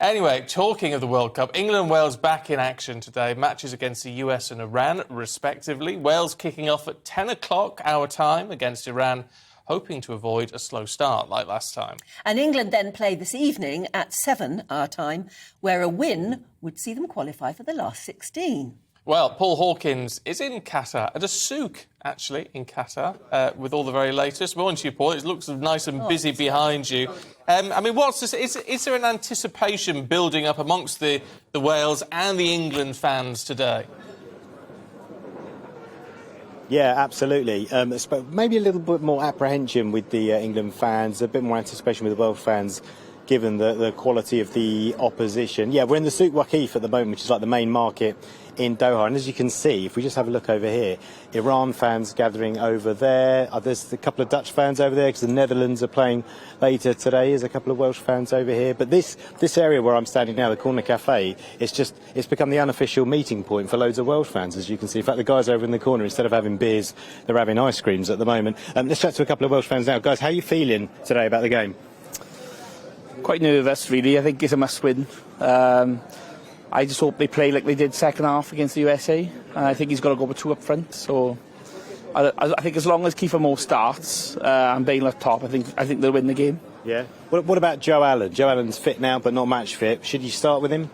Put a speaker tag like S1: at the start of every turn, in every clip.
S1: Anyway, talking of the World Cup, England and Wales back in action today. Matches against the US and Iran, respectively. Wales kicking off at 10 o'clock our time against Iran, hoping to avoid a slow start like last time.
S2: And England then play this evening at 7 our time, where a win would see them qualify for the last 16.
S1: Well, Paul Hawkins is in Qatar, at a souk, actually, in Qatar, with all the very latest. Morning to you, Paul. It looks nice and busy behind you. I mean, what's this? Is there an anticipation building up amongst the Wales and the England fans today?
S3: Yeah, absolutely. Maybe a little bit more apprehension with the England fans, a bit more anticipation with the Welsh fans, given the quality of the opposition. Yeah, we're in the Souk Waqif at the moment, which is like the main market in Doha. And as you can see, if we just have a look over here, Iran fans gathering over there. There's a couple of Dutch fans over there because the Netherlands are playing later today. There's a couple of Welsh fans over here. But this area where I'm standing now, the Corner Cafe, it's become the unofficial meeting point for loads of Welsh fans, as you can see. In fact, the guys over in the corner, instead of having beers, they're having ice creams at the moment. Let's chat to a couple of Welsh fans now. Guys, how are you feeling today about the game?
S4: Quite nervous, really. I think it's a must-win. I just hope they play like they did second half against the USA. And I think he's got to go with two up front. So I think as long as Kiefer Moore starts and Bale up top, I think they'll win the game.
S3: Yeah. What about Joe Allen? Joe Allen's fit now, but not match fit. Should you start with him?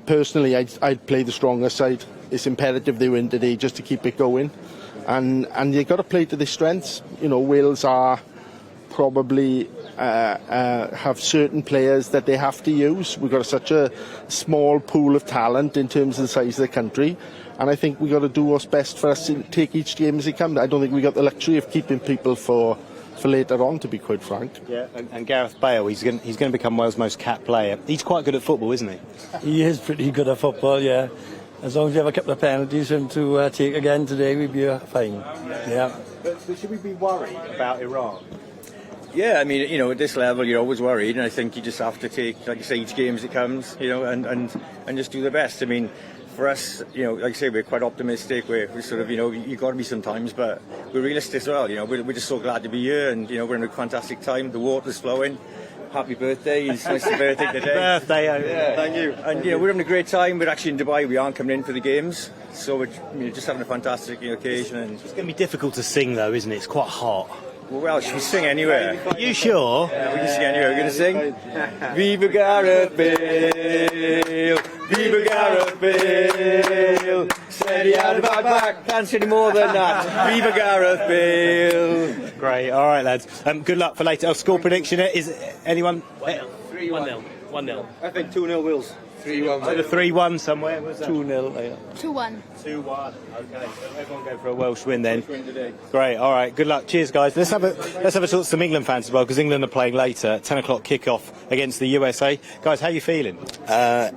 S5: Personally, I'd play the stronger side. It's imperative they win today just to keep it going, and you've got to play to their strengths. You know, Wales are probably have certain players that they have to use. We've got such a small pool of talent in terms of the size of the country, and I think we've got to do what's best for us to take each game as it comes. I don't think we've got the luxury of keeping people for later on, to be quite frank.
S3: Yeah, and Gareth Bale, he's going to become Wales' most capped player. He's quite good at football, isn't he?
S6: He is pretty good at football, yeah. As long as you have a couple of penalties for him to take again today, we'd be fine. Yeah.
S3: But should we be worried about Iran?
S7: Yeah, I mean, you know, at this level you're always worried, and I think you just have to take, like you say, each game as it comes, you know, and just do the best. I mean, for us, you know, like I say, we're quite optimistic. We're sort of, you know, you've got to be sometimes, but we're realistic as well. You know, we're just so glad to be here, and you know, we're in a fantastic time. The water's flowing. Happy birthday! It's nice to birthday today.
S3: Happy birthday!
S7: Yeah, thank you. And you know, we're having a great time. We're actually in Dubai. We aren't coming in for the games, so we're just having a fantastic occasion. And
S3: it's going to be difficult to sing, though, isn't it? It's quite hot.
S7: Well, should we sing anywhere?
S3: Are you sure?
S7: Yeah, we can sing anywhere. We're going to sing. Viva Gareth Bale, Viva Gareth Bale, steady out of our back, can't say any more than that. Viva Gareth Bale.
S3: Great, all right, lads. Good luck for later. Score prediction, is anyone?
S6: 1-0. 1-0.
S7: I think 2-0 Wills.
S3: 3-1. So the 3-1 somewhere.
S6: 2-0.
S8: 2-1.
S3: 2-1. Okay, so everyone go for a Welsh win then. Great. All right. Good luck. Cheers, guys. Let's have a talk to some England fans as well, because England are playing later. 10 o'clock kick-off against the USA. Guys, how are you feeling?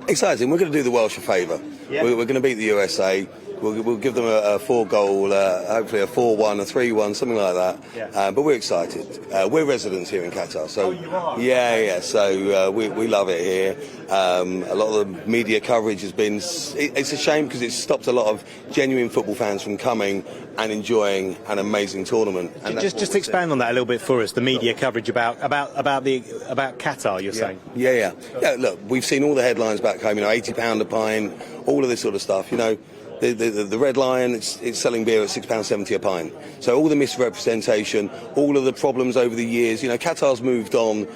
S9: Exciting. We're going to do the Welsh a favour. Yeah. We're going to beat the USA. We'll give them a 4-goal, hopefully a 4-1, a 3-1, something like that. Yeah. But we're excited. We're residents here in Qatar, so
S3: you are?
S9: Yeah. So we love it here. A lot of the media coverage has been. It's a shame because it's stopped a lot of genuine football fans from coming and enjoying an amazing tournament. And
S3: just expand on that a little bit for us. The media coverage about Qatar, you're saying?
S9: Yeah. Look, we've seen all the headlines back home. You know, £80 a pint, all of this sort of stuff. You know. The Red Lion, it's selling beer at £6.70 a pint. So all the misrepresentation, all of the problems over the years, you know, Qatar's moved on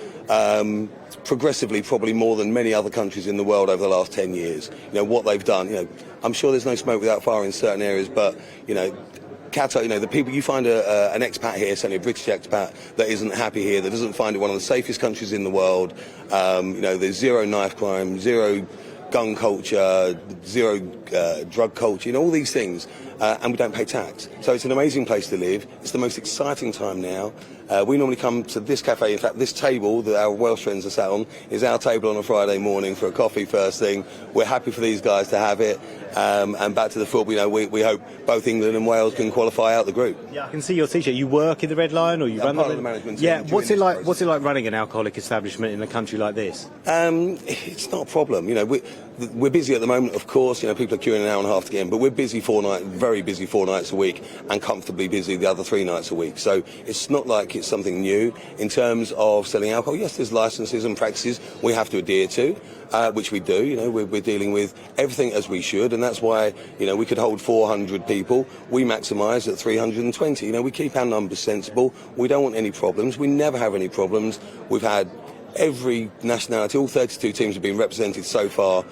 S9: progressively, probably more than many other countries in the world over the last 10 years. You know, what they've done, you know, I'm sure there's no smoke without fire in certain areas, but, you know, Qatar, you know, the people, you find an expat here, certainly a British expat, that isn't happy here, that doesn't find it one of the safest countries in the world. You know, there's zero knife crime, zero gun culture, zero drug culture, you know, all these things, and we don't pay tax. So it's an amazing place to live. It's the most exciting time now. We normally come to this cafe. In fact, this table that our Welsh friends are sat on is our table on a Friday morning for a coffee first thing. We're happy for these guys to have it. And back to the football, you know, we hope both England and Wales can qualify out the group.
S3: Yeah, I can see your T-shirt. You work in the Red Lion, or you run
S9: part of the management team.
S3: Yeah, what's it like running an alcoholic establishment in a country like this?
S9: It's not a problem. You know, we're busy at the moment, of course. You know, people are queuing an hour and a half to get in, but we're busy very busy 4 nights a week, and comfortably busy the other 3 nights a week. So it's not like it's something new. In terms of selling alcohol, yes, there's licences and practices we have to adhere to, which we do. You know, we're dealing with everything as we should, and that's why, you know, we could hold 400 people. We maximise at 320. You know, we keep our numbers sensible. We don't want any problems. We never have any problems. We've had every nationality, all 32 teams have been represented so far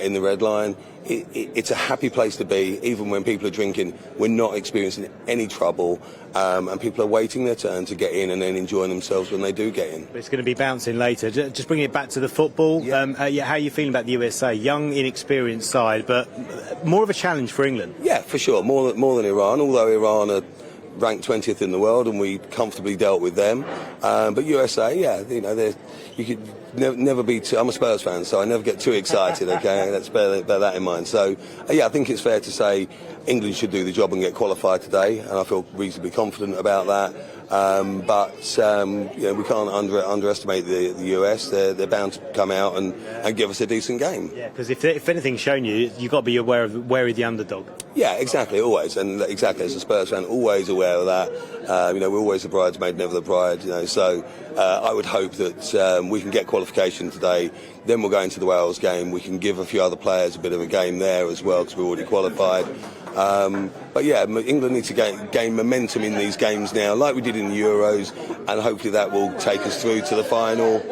S9: in the Red Line. It's a happy place to be, even when people are drinking. We're not experiencing any trouble, and people are waiting their turn to get in and then enjoying themselves when they do get in.
S8: It's going to be bouncing later. Just bringing it back to the football. How are you feeling about the USA? Young, inexperienced side, but more of a challenge for England.
S9: Yeah, for sure. More than Iran, although Iran are ranked 20th in the world and we comfortably dealt with them. But USA, yeah, you know, you could never be too... I'm a Spurs fan, so I never get too excited, okay? Let's bear that in mind. So, yeah, I think it's fair to say England should do the job and get qualified today, and I feel reasonably confident about that. But you know, we can't underestimate the US. They're bound to come out and give us a decent game.
S8: Yeah, because if anything's shown you, you've got to be wary of the underdog.
S9: Yeah, exactly, always. And exactly, as a Spurs fan, always aware of that. You know, we're always the bridesmaid, never the bride, you know. So I would hope that we can get qualification today. Then we'll go into the Wales game. We can give a few other players a bit of a game there as well, because we're already qualified. But yeah, England need to gain momentum in these games now, like we did in the Euros, and hopefully that will take us through to the final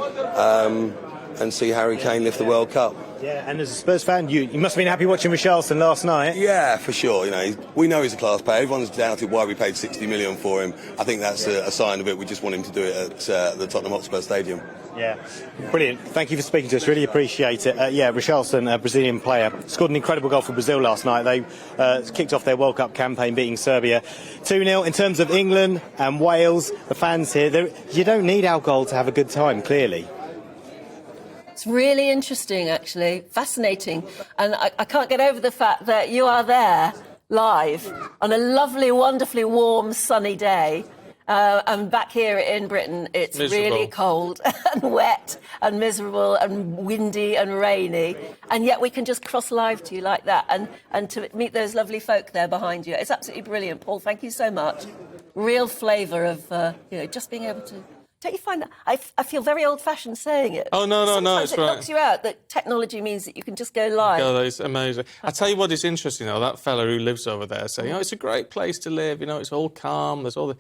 S9: and see Harry Kane lift the World Cup.
S8: Yeah, and as a Spurs fan, you must have been happy watching Richarlison last night.
S9: Yeah, for sure. You know, we know he's a class player. Everyone's doubted why we paid 60 million for him. I think that's a sign of it. We just want him to do it at the Tottenham Hotspur Stadium.
S8: Yeah, brilliant. Thank you for speaking to us. Really appreciate it. Yeah, Richarlison, a Brazilian player, scored an incredible goal for Brazil last night. They kicked off their World Cup campaign, beating Serbia 2-0. In terms of England and Wales, the fans here, you don't need alcohol to have a good time, clearly.
S2: It's really interesting, actually, fascinating. And I can't get over the fact that you are there live on a lovely, wonderfully warm, sunny day. And back here in Britain, it's
S1: miserable.
S2: Really cold and wet and miserable and windy and rainy. And yet we can just cross live to you like that and to meet those lovely folk there behind you. It's absolutely brilliant. Paul, thank you so much. Real flavour of, you know, just being able to... Don't you find that? I feel very old-fashioned saying it.
S1: Oh, no,
S2: Sometimes
S1: it's
S2: it
S1: right.
S2: knocks you out, that technology means that you can just go live.
S1: Oh, that's amazing. I tell you what is interesting, though, that fella who lives over there saying, oh, it's a great place to live, you know, it's all calm, there's all the...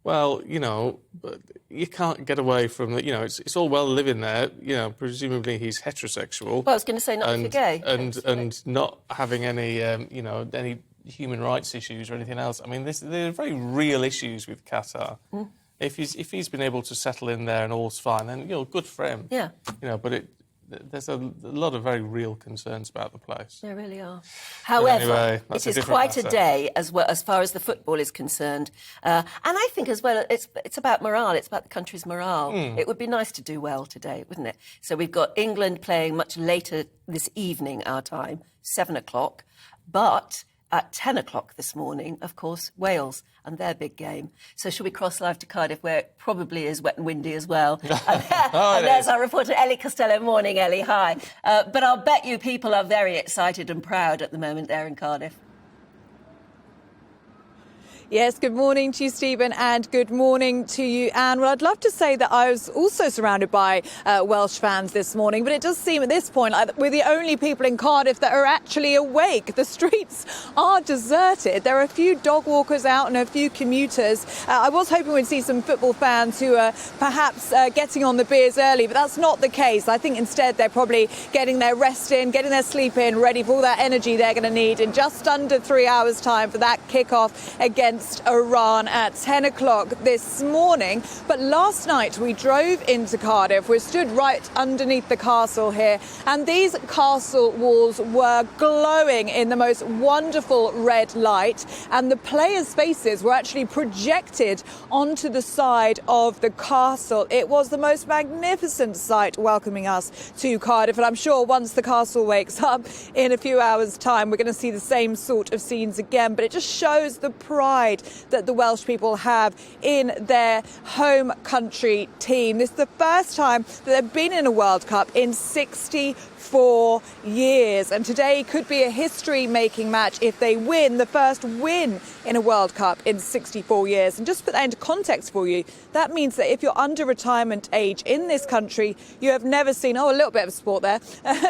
S1: Well, you know, but you can't get away from the, you know, it's all well living there, you know, presumably he's heterosexual.
S2: Well, I was going to say not if you're gay.
S1: And not having any, you know, any human rights issues or anything else. I mean, there are very real issues with Qatar. Mm. If he's been able to settle in there and all's fine, then, you know, good for him.
S2: Yeah.
S1: You know, but there's a lot of very real concerns about the place.
S2: There really are. However,
S1: anyway,
S2: it is quite a day as far as the football is concerned. And I think as well, it's about morale. It's about the country's morale. It would be nice to do well today, wouldn't it? So we've got England playing much later this evening, our time, 7 o'clock. But at 10 o'clock this morning, of course, Wales and their big game. So shall we cross live to Cardiff, where it probably is wet and windy as well? And there's our reporter, Ellie Costello. Morning, Ellie. Hi. But I'll bet you people are very excited and proud at the moment there in Cardiff.
S10: Yes, good morning to you, Stephen, and good morning to you, Anne. Well, I'd love to say that I was also surrounded by Welsh fans this morning, but it does seem at this point like we're the only people in Cardiff that are actually awake. The streets are deserted. There are a few dog walkers out and a few commuters. I was hoping we'd see some football fans who are perhaps getting on the beers early, but that's not the case. I think instead they're probably getting their rest in, getting their sleep in, ready for all that energy they're going to need in just under 3 hours' time for that kick-off against Iran at 10 o'clock this morning. But last night we drove into Cardiff. We stood right underneath the castle here, and these castle walls were glowing in the most wonderful red light, and the players' faces were actually projected onto the side of the castle. It was the most magnificent sight welcoming us to Cardiff, and I'm sure once the castle wakes up in a few hours' time, we're going to see the same sort of scenes again. But it just shows the pride that the Welsh people have in their home country team. This is the first time that they've been in a World Cup in 64 64 years. And today could be a history-making match if they win, the first win in a World Cup in 64 years. And just to put that into context for you, that means that if you're under retirement age in this country, you have never seen, a little bit of sport there,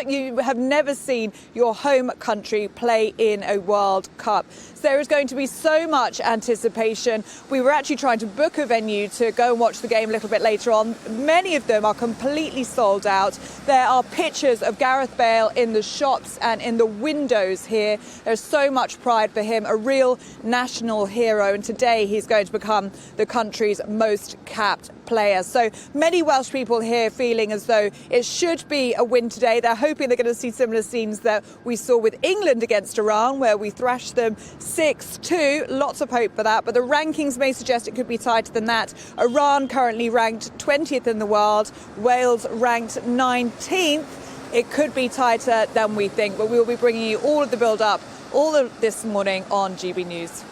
S10: you have never seen your home country play in a World Cup. So there is going to be so much anticipation. We were actually trying to book a venue to go and watch the game a little bit later on. Many of them are completely sold out. There are pictures of Gareth Bale in the shops and in the windows here. There's so much pride for him, a real national hero. And today he's going to become the country's most capped player. So many Welsh people here feeling as though it should be a win today. They're hoping they're going to see similar scenes that we saw with England against Iran, where we thrashed them 6-2. Lots of hope for that. But the rankings may suggest it could be tighter than that. Iran currently ranked 20th in the world. Wales ranked 19th. It could be tighter than we think. But we will be bringing you all of the build-up all of this morning on GB News.